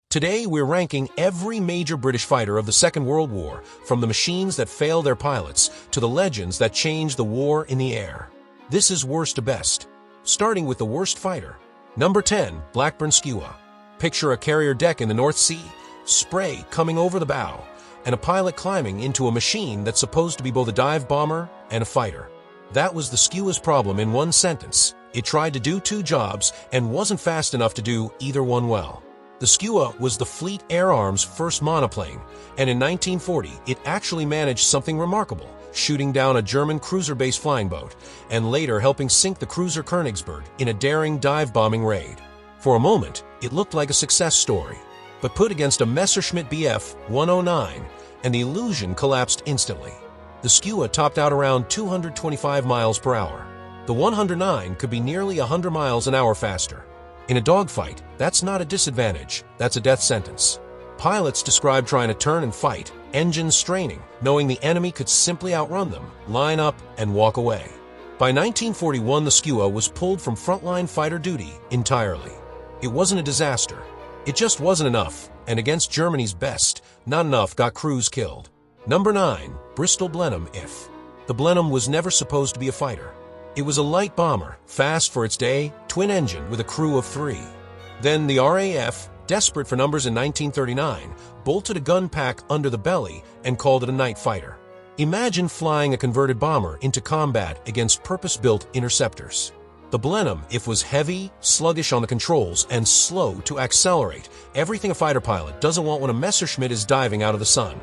Today, we're ranking every major British fighter of the Second World War, from the machines that failed their pilots to the legends that changed the war in the air. This is worst to best. Starting with the worst fighter. Number 10, Blackburn Skua. Picture a carrier deck in the North Sea, spray coming over the bow, and a pilot climbing into a machine that's supposed to be both a dive bomber and a fighter. That was the Skua's problem in one sentence. It tried to do two jobs and wasn't fast enough to do either one well. The Skua was the Fleet Air Arm's first monoplane, and in 1940 it actually managed something remarkable, shooting down a German cruiser-based flying boat, and later helping sink the cruiser Königsberg in a daring dive-bombing raid. For a moment, it looked like a success story, but put against a Messerschmitt Bf 109, and the illusion collapsed instantly. The Skua topped out around 225 miles per hour. The 109 could be nearly 100 miles an hour faster. In a dogfight, that's not a disadvantage, that's a death sentence. Pilots described trying to turn and fight, engines straining, knowing the enemy could simply outrun them, line up, and walk away. By 1941, the Skua was pulled from frontline fighter duty entirely. It wasn't a disaster. It just wasn't enough, and against Germany's best, not enough got crews killed. Number 9, Bristol Blenheim IF. The Blenheim was never supposed to be a fighter. It was a light bomber, fast for its day, twin-engine with a crew of 3. Then the RAF, desperate for numbers in 1939, bolted a gun pack under the belly and called it a night fighter. Imagine flying a converted bomber into combat against purpose-built interceptors. The Blenheim IF was heavy, sluggish on the controls, and slow to accelerate, everything a fighter pilot doesn't want when a Messerschmitt is diving out of the sun.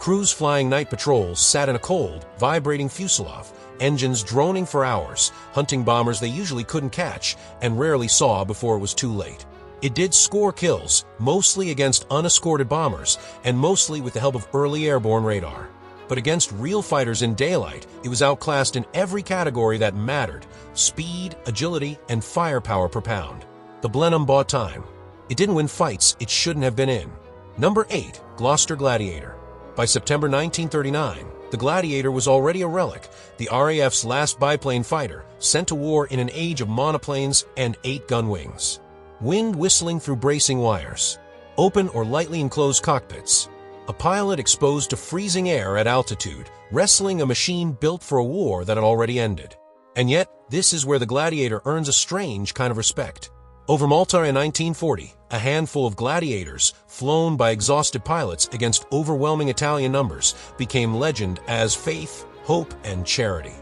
Crews flying night patrols sat in a cold, vibrating fuselage, engines droning for hours, hunting bombers they usually couldn't catch and rarely saw before it was too late. It did score kills, mostly against unescorted bombers, and mostly with the help of early airborne radar. But against real fighters in daylight, it was outclassed in every category that mattered: speed, agility, and firepower per pound. The Blenheim bought time. It didn't win fights it shouldn't have been in. Number 8, Gloster Gladiator. By September 1939, the Gladiator was already a relic, the RAF's last biplane fighter, sent to war in an age of monoplanes and 8-gun wings. Wind whistling through bracing wires, open or lightly enclosed cockpits, a pilot exposed to freezing air at altitude, wrestling a machine built for a war that had already ended. And yet, this is where the Gladiator earns a strange kind of respect. Over Malta in 1940, a handful of Gladiators, flown by exhausted pilots against overwhelming Italian numbers, became legend as faith, hope, and charity.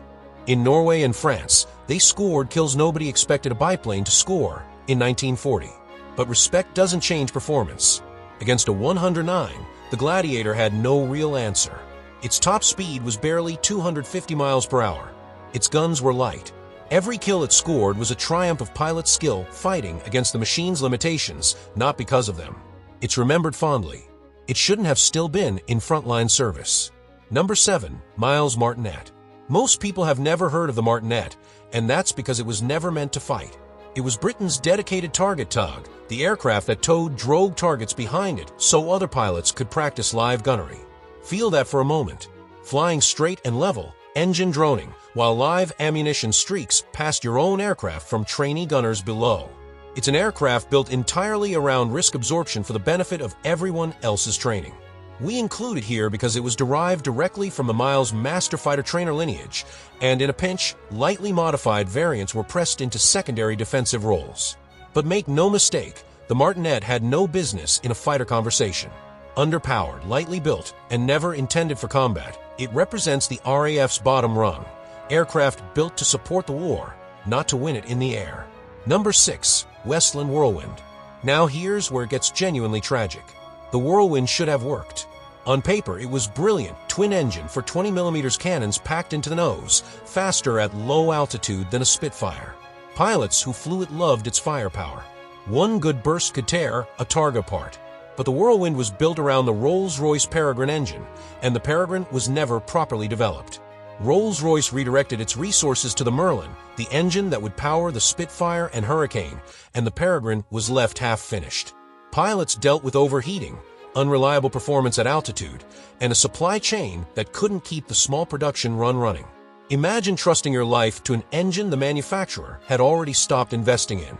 In Norway and France, they scored kills nobody expected a biplane to score in 1940. But respect doesn't change performance. Against a 109, the Gladiator had no real answer. Its top speed was barely 250 miles per hour. Its guns were light. Every kill it scored was a triumph of pilot skill fighting against the machine's limitations, not because of them. It's remembered fondly. It shouldn't have still been in frontline service. Number 7, Miles Martinet. Most people have never heard of the Martinet, and that's because it was never meant to fight. It was Britain's dedicated target tug, the aircraft that towed drogue targets behind it so other pilots could practice live gunnery. Feel that for a moment. Flying straight and level, engine droning, while live ammunition streaks past your own aircraft from trainee gunners below. It's an aircraft built entirely around risk absorption for the benefit of everyone else's training. We include it here because it was derived directly from the Miles master fighter trainer lineage, and in a pinch, lightly modified variants were pressed into secondary defensive roles. But make no mistake, the Martinet had no business in a fighter conversation. Underpowered, lightly built, and never intended for combat, it represents the RAF's bottom rung. Aircraft built to support the war, not to win it in the air. Number 6, Westland Whirlwind. Now here's where it gets genuinely tragic. The Whirlwind should have worked. On paper, it was brilliant, twin-engine for 20mm cannons packed into the nose, faster at low altitude than a Spitfire. Pilots who flew it loved its firepower. One good burst could tear a targa apart. But the Whirlwind was built around the Rolls-Royce Peregrine engine, and the Peregrine was never properly developed. Rolls-Royce redirected its resources to the Merlin, the engine that would power the Spitfire and Hurricane, and the Peregrine was left half-finished. Pilots dealt with overheating, unreliable performance at altitude, and a supply chain that couldn't keep the small production run running. Imagine trusting your life to an engine the manufacturer had already stopped investing in.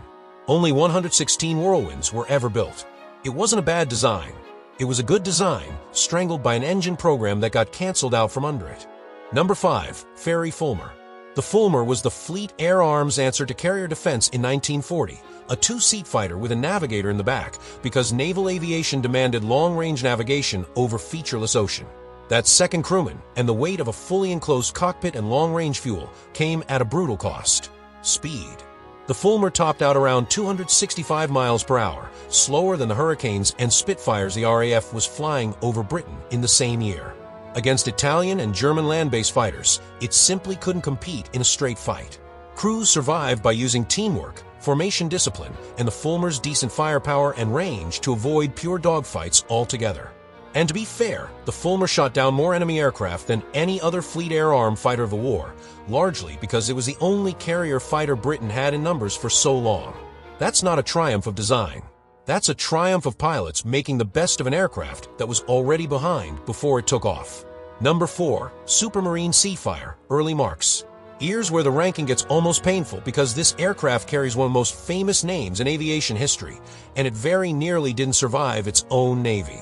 Only 116 Whirlwinds were ever built. It wasn't a bad design. It was a good design, strangled by an engine program that got cancelled out from under it. Number 5. Ferry Fulmar. The Fulmar was the Fleet Air Arm's answer to carrier defense in 1940, a two-seat fighter with a navigator in the back because naval aviation demanded long-range navigation over featureless ocean. That second crewman and the weight of a fully enclosed cockpit and long-range fuel came at a brutal cost. Speed. The Fulmar topped out around 265 miles per hour, slower than the Hurricanes and Spitfires the RAF was flying over Britain in the same year. Against Italian and German land-based fighters, it simply couldn't compete in a straight fight. Crews survived by using teamwork, formation discipline, and the Fulmar's decent firepower and range to avoid pure dogfights altogether. And to be fair, the Fulmar shot down more enemy aircraft than any other Fleet Air Arm fighter of the war, largely because it was the only carrier fighter Britain had in numbers for so long. That's not a triumph of design. That's a triumph of pilots making the best of an aircraft that was already behind before it took off. Number 4. Supermarine Seafire, early marks. Here's where the ranking gets almost painful because this aircraft carries one of the most famous names in aviation history, and it very nearly didn't survive its own navy.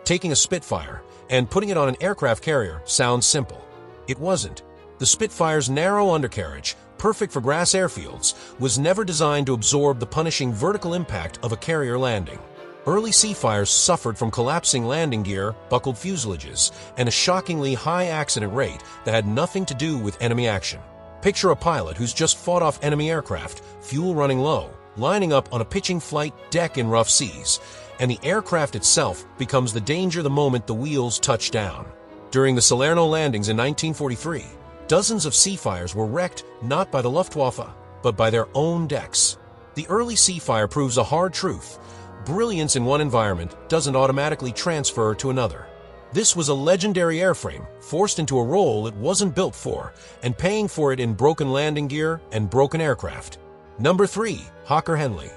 Taking a Spitfire and putting it on an aircraft carrier sounds simple. It wasn't. The Spitfire's narrow undercarriage, perfect for grass airfields, was never designed to absorb the punishing vertical impact of a carrier landing. Early Seafires suffered from collapsing landing gear, buckled fuselages, and a shockingly high accident rate that had nothing to do with enemy action. Picture a pilot who's just fought off enemy aircraft, fuel running low, lining up on a pitching flight deck in rough seas, and the aircraft itself becomes the danger the moment the wheels touch down. During the Salerno landings in 1943, dozens of Seafires were wrecked not by the Luftwaffe, but by their own decks. The early Seafire proves a hard truth. Brilliance in one environment doesn't automatically transfer to another. This was a legendary airframe, forced into a role it wasn't built for, and paying for it in broken landing gear and broken aircraft. Number 3. Hawker Henley.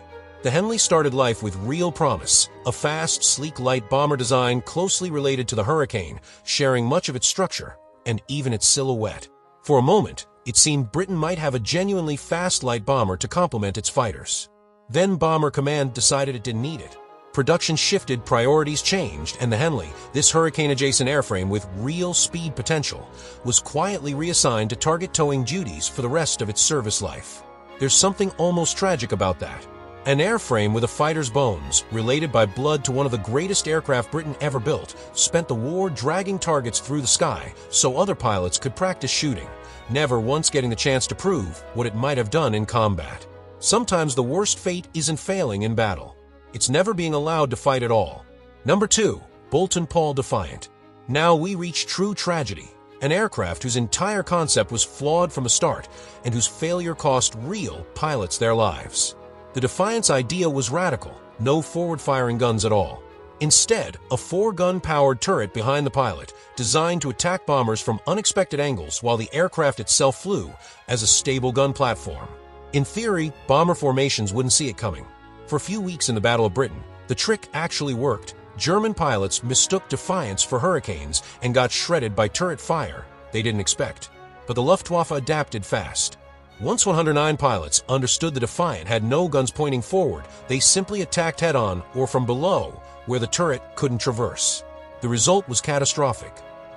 The Henley started life with real promise, a fast, sleek light bomber design closely related to the Hurricane, sharing much of its structure and even its silhouette. For a moment, it seemed Britain might have a genuinely fast light bomber to complement its fighters. Then Bomber Command decided it didn't need it. Production shifted, priorities changed, and the Henley, this Hurricane-adjacent airframe with real speed potential, was quietly reassigned to target towing duties for the rest of its service life. There's something almost tragic about that. An airframe with a fighter's bones, related by blood to one of the greatest aircraft Britain ever built, spent the war dragging targets through the sky so other pilots could practice shooting, never once getting the chance to prove what it might have done in combat. Sometimes the worst fate isn't failing in battle. It's never being allowed to fight at all. Number 2. Boulton Paul Defiant. Now we reach true tragedy. An aircraft whose entire concept was flawed from the start and whose failure cost real pilots their lives. The Defiant's idea was radical, no forward-firing guns at all. Instead, a 4-gun-powered turret behind the pilot, designed to attack bombers from unexpected angles while the aircraft itself flew as a stable gun platform. In theory, bomber formations wouldn't see it coming. For a few weeks in the Battle of Britain, the trick actually worked. German pilots mistook Defiants for Hurricanes and got shredded by turret fire they didn't expect. But the Luftwaffe adapted fast. Once 109 pilots understood the Defiant had no guns pointing forward, they simply attacked head-on or from below, where the turret couldn't traverse. The result was catastrophic.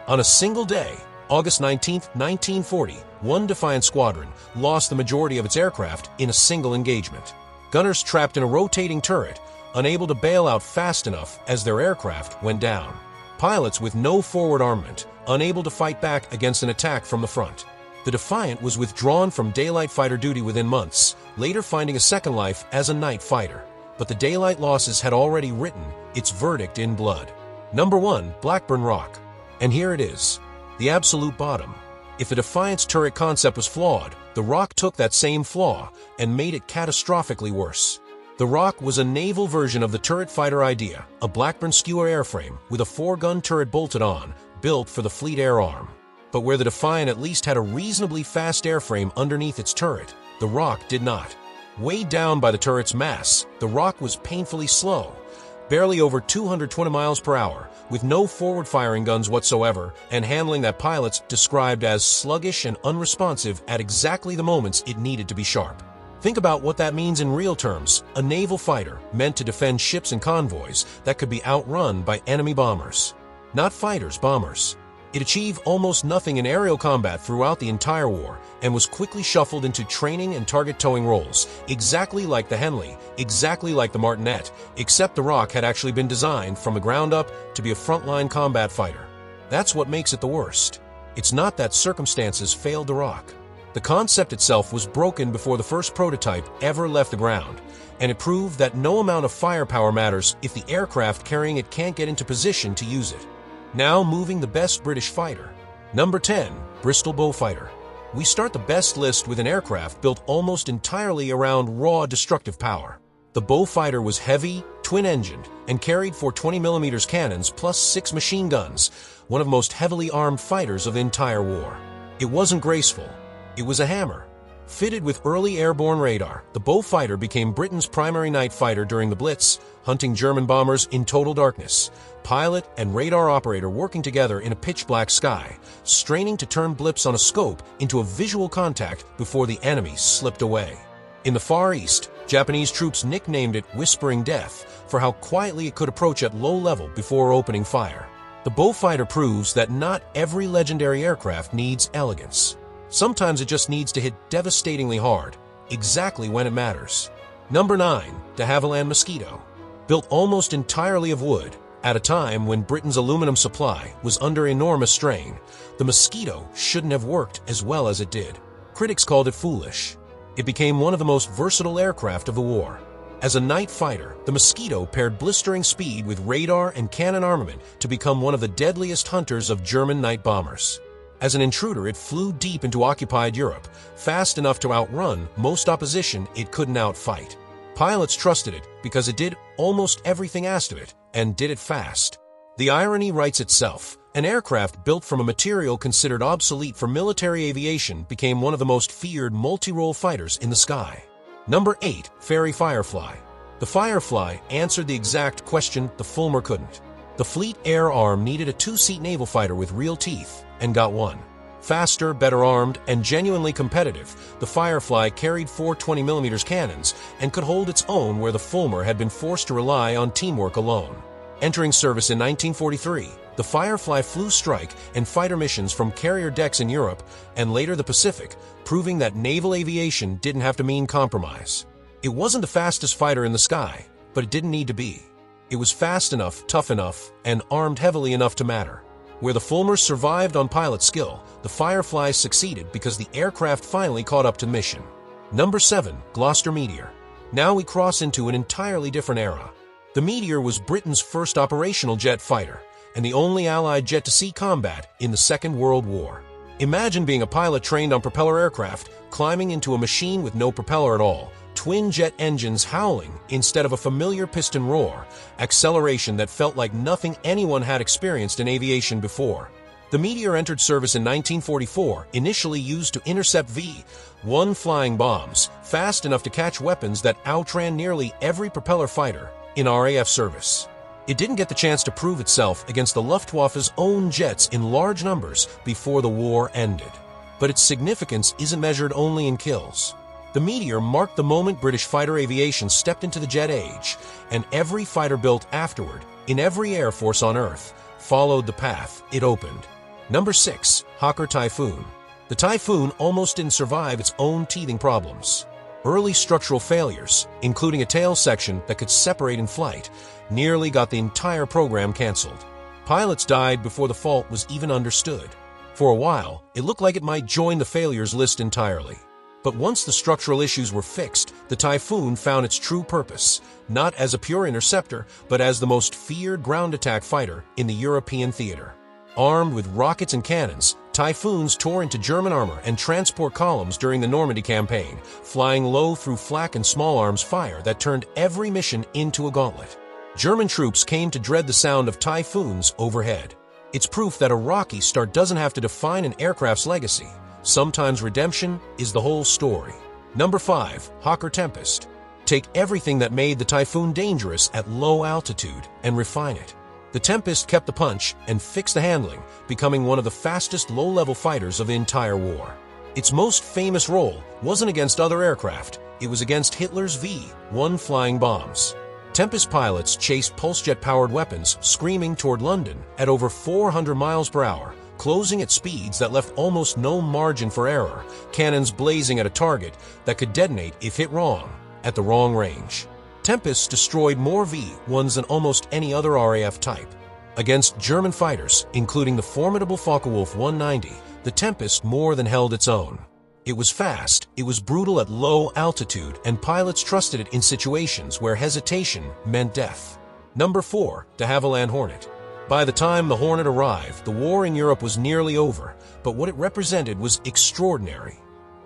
On a single day, August 19, 1940, one Defiant squadron lost the majority of its aircraft in a single engagement. Gunners trapped in a rotating turret, unable to bail out fast enough as their aircraft went down. Pilots with no forward armament, unable to fight back against an attack from the front. The Defiant was withdrawn from daylight fighter duty within months, later finding a second life as a night fighter. But the daylight losses had already written its verdict in blood. Number 1. Blackburn Rock. And here it is. The absolute bottom. If the Defiant's turret concept was flawed, the Rock took that same flaw and made it catastrophically worse. The Rock was a naval version of the turret fighter idea, a Blackburn skewer airframe with a 4-gun turret bolted on, built for the Fleet Air Arm. But where the Defiant at least had a reasonably fast airframe underneath its turret, the Rock did not. Weighed down by the turret's mass, the Rock was painfully slow, barely over 220 miles per hour, with no forward-firing guns whatsoever, and handling that pilots described as sluggish and unresponsive at exactly the moments it needed to be sharp. Think about what that means in real terms: a naval fighter meant to defend ships and convoys that could be outrun by enemy bombers. Not fighters, bombers. It achieved almost nothing in aerial combat throughout the entire war and was quickly shuffled into training and target towing roles, exactly like the Henley, exactly like the Martinet, except the Rock had actually been designed from the ground up to be a frontline combat fighter. That's what makes it the worst. It's not that circumstances failed the Rock. The concept itself was broken before the first prototype ever left the ground, and it proved that no amount of firepower matters if the aircraft carrying it can't get into position to use it. Now moving the best British fighter. Number 10. Bristol Beaufighter. We start the best list with an aircraft built almost entirely around raw destructive power. The Beaufighter was heavy, twin-engined, and carried 420mm cannons plus 6 machine guns, one of the most heavily armed fighters of the entire war. It wasn't graceful. It was a hammer. Fitted with early airborne radar, the Beaufighter became Britain's primary night fighter during the Blitz, hunting German bombers in total darkness. Pilot and radar operator working together in a pitch-black sky, straining to turn blips on a scope into a visual contact before the enemy slipped away. In the Far East, Japanese troops nicknamed it Whispering Death for how quietly it could approach at low level before opening fire. The Beaufighter proves that not every legendary aircraft needs elegance. Sometimes it just needs to hit devastatingly hard, exactly when it matters. Number 9. De Havilland Mosquito. Built almost entirely of wood, at a time when Britain's aluminum supply was under enormous strain, the Mosquito shouldn't have worked as well as it did. Critics called it foolish. It became one of the most versatile aircraft of the war. As a night fighter, the Mosquito paired blistering speed with radar and cannon armament to become one of the deadliest hunters of German night bombers. As an intruder, it flew deep into occupied Europe, fast enough to outrun most opposition it couldn't outfight. Pilots trusted it because it did almost everything asked of it, and did it fast. The irony writes itself. An aircraft built from a material considered obsolete for military aviation became one of the most feared multi-role fighters in the sky. Number 8. Fairey Firefly. The Firefly answered the exact question the Fulmar couldn't. The Fleet Air Arm needed a two-seat naval fighter with real teeth, and got one. Faster, better armed, and genuinely competitive, the Firefly carried 420mm cannons and could hold its own where the Fulmar had been forced to rely on teamwork alone. Entering service in 1943, the Firefly flew strike and fighter missions from carrier decks in Europe and later the Pacific, proving that naval aviation didn't have to mean compromise. It wasn't the fastest fighter in the sky, but it didn't need to be. It was fast enough, tough enough, and armed heavily enough to matter. Where the Fulmars survived on pilot skill, the Fireflies succeeded because the aircraft finally caught up to the mission. Number 7. Gloster Meteor. Now we cross into an entirely different era. The Meteor was Britain's first operational jet fighter, and the only Allied jet to see combat in the Second World War. Imagine being a pilot trained on propeller aircraft, climbing into a machine with no propeller at all, twin jet engines howling instead of a familiar piston roar, acceleration that felt like nothing anyone had experienced in aviation before. The Meteor entered service in 1944, initially used to intercept V-1 flying bombs, fast enough to catch weapons that outran nearly every propeller fighter in RAF service. It didn't get the chance to prove itself against the Luftwaffe's own jets in large numbers before the war ended. But its significance isn't measured only in kills. The Meteor marked the moment British fighter aviation stepped into the jet age, and every fighter built afterward, in every air force on Earth, followed the path it opened. Number 6. Hawker Typhoon. The Typhoon almost didn't survive its own teething problems. Early structural failures, including a tail section that could separate in flight, nearly got the entire program canceled. Pilots died before the fault was even understood. For a while, it looked like it might join the failures list entirely. But once the structural issues were fixed, the Typhoon found its true purpose, not as a pure interceptor, but as the most feared ground attack fighter in the European theater. Armed with rockets and cannons, Typhoons tore into German armor and transport columns during the Normandy campaign, flying low through flak and small arms fire that turned every mission into a gauntlet. German troops came to dread the sound of Typhoons overhead. It's proof that a rocky start doesn't have to define an aircraft's legacy. Sometimes redemption is the whole story. Number 5. Hawker Tempest. Take everything that made the Typhoon dangerous at low altitude and refine it. The Tempest kept the punch and fixed the handling, becoming one of the fastest low-level fighters of the entire war. Its most famous role wasn't against other aircraft, It was against Hitler's V-1 flying bombs. Tempest pilots chased pulse-jet-powered weapons screaming toward London at over 400 miles per hour, closing at speeds that left almost no margin for error, cannons blazing at a target that could detonate if hit wrong, at the wrong range. Tempest destroyed more V-1s than almost any other RAF type. Against German fighters, including the formidable Focke-Wulf 190, the Tempest more than held its own. It was fast, it was brutal at low altitude, and pilots trusted it in situations where hesitation meant death. Number 4. De Havilland Hornet. By the time the Hornet arrived, the war in Europe was nearly over, but what it represented was extraordinary.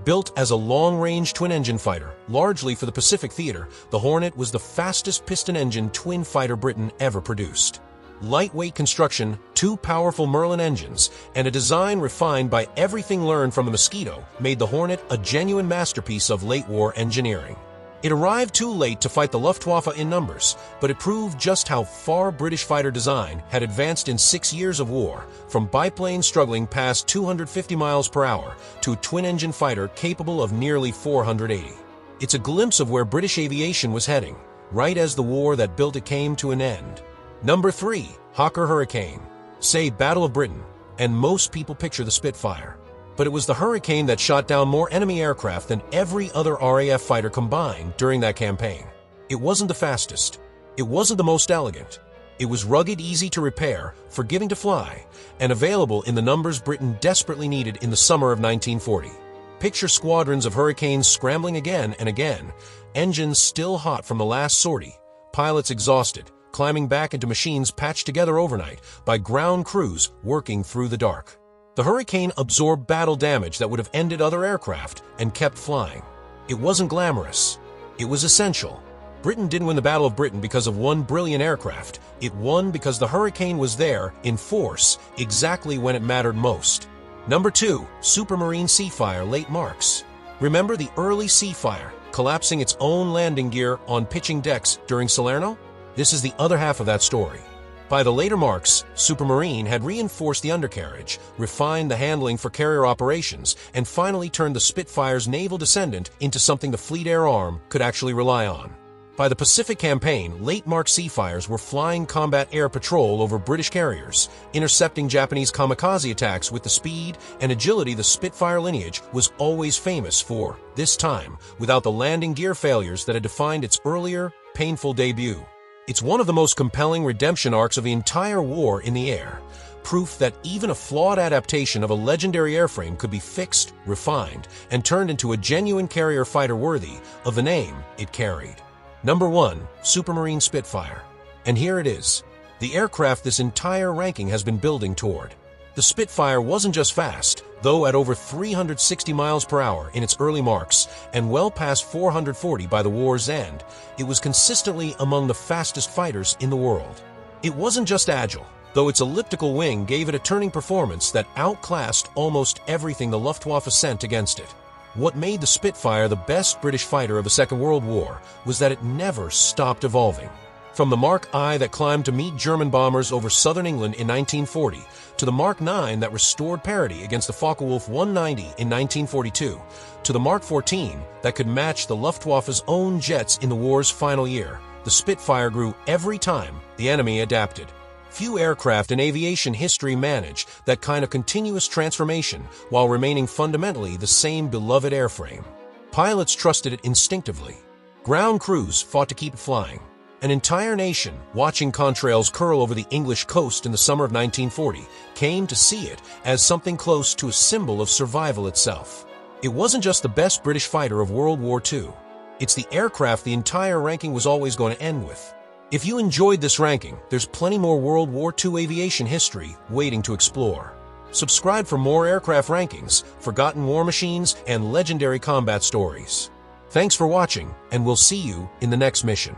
Built as a long-range twin-engine fighter, largely for the Pacific theater, the Hornet was the fastest piston-engine twin fighter Britain ever produced. Lightweight construction, 2 powerful Merlin engines, and a design refined by everything learned from the Mosquito made the Hornet a genuine masterpiece of late-war engineering. It arrived too late to fight the Luftwaffe in numbers, but it proved just how far British fighter design had advanced in 6 years of war, from biplanes struggling past 250 miles per hour to a twin-engine fighter capable of nearly 480. It's a glimpse of where British aviation was heading, right as the war that built it came to an end. Number 3. Hawker Hurricane. Say Battle of Britain, and most people picture the Spitfire. But it was the Hurricane that shot down more enemy aircraft than every other RAF fighter combined during that campaign. It wasn't the fastest. It wasn't the most elegant. It was rugged, easy to repair, forgiving to fly, and available in the numbers Britain desperately needed in the summer of 1940. Picture squadrons of Hurricanes scrambling again and again, engines still hot from the last sortie, pilots exhausted, climbing back into machines patched together overnight by ground crews working through the dark. The Hurricane absorbed battle damage that would have ended other aircraft and kept flying. It wasn't glamorous. It was essential. Britain didn't win the Battle of Britain because of one brilliant aircraft. It won because the Hurricane was there, in force, exactly when it mattered most. Number 2. Supermarine Seafire late marks. Remember the early Seafire, collapsing its own landing gear on pitching decks during Salerno? This is the other half of that story. By the later marks, Supermarine had reinforced the undercarriage, refined the handling for carrier operations, and finally turned the Spitfire's naval descendant into something the Fleet Air Arm could actually rely on. By the Pacific Campaign, late-mark Seafires were flying combat air patrol over British carriers, intercepting Japanese kamikaze attacks with the speed and agility the Spitfire lineage was always famous for, this time without the landing gear failures that had defined its earlier, painful debut. It's one of the most compelling redemption arcs of the entire war in the air, proof that even a flawed adaptation of a legendary airframe could be fixed, refined, and turned into a genuine carrier fighter worthy of the name it carried. Number 1. Supermarine Spitfire. And here it is, the aircraft this entire ranking has been building toward. The Spitfire wasn't just fast, though at over 360 miles per hour in its early marks and well past 440 by the war's end, it was consistently among the fastest fighters in the world. It wasn't just agile, though its elliptical wing gave it a turning performance that outclassed almost everything the Luftwaffe sent against it. What made the Spitfire the best British fighter of the Second World War was that it never stopped evolving. From the Mark I that climbed to meet German bombers over southern England in 1940, to the Mark IX that restored parity against the Focke-Wulf 190 in 1942, to the Mark XIV that could match the Luftwaffe's own jets in the war's final year, the Spitfire grew every time the enemy adapted. Few aircraft in aviation history manage that kind of continuous transformation while remaining fundamentally the same beloved airframe. Pilots trusted it instinctively. Ground crews fought to keep it flying. An entire nation, watching contrails curl over the English coast in the summer of 1940, came to see it as something close to a symbol of survival itself. It wasn't just the best British fighter of World War II. It's the aircraft the entire ranking was always going to end with. If you enjoyed this ranking, there's plenty more World War II aviation history waiting to explore. Subscribe for more aircraft rankings, forgotten war machines, and legendary combat stories. Thanks for watching, and we'll see you in the next mission.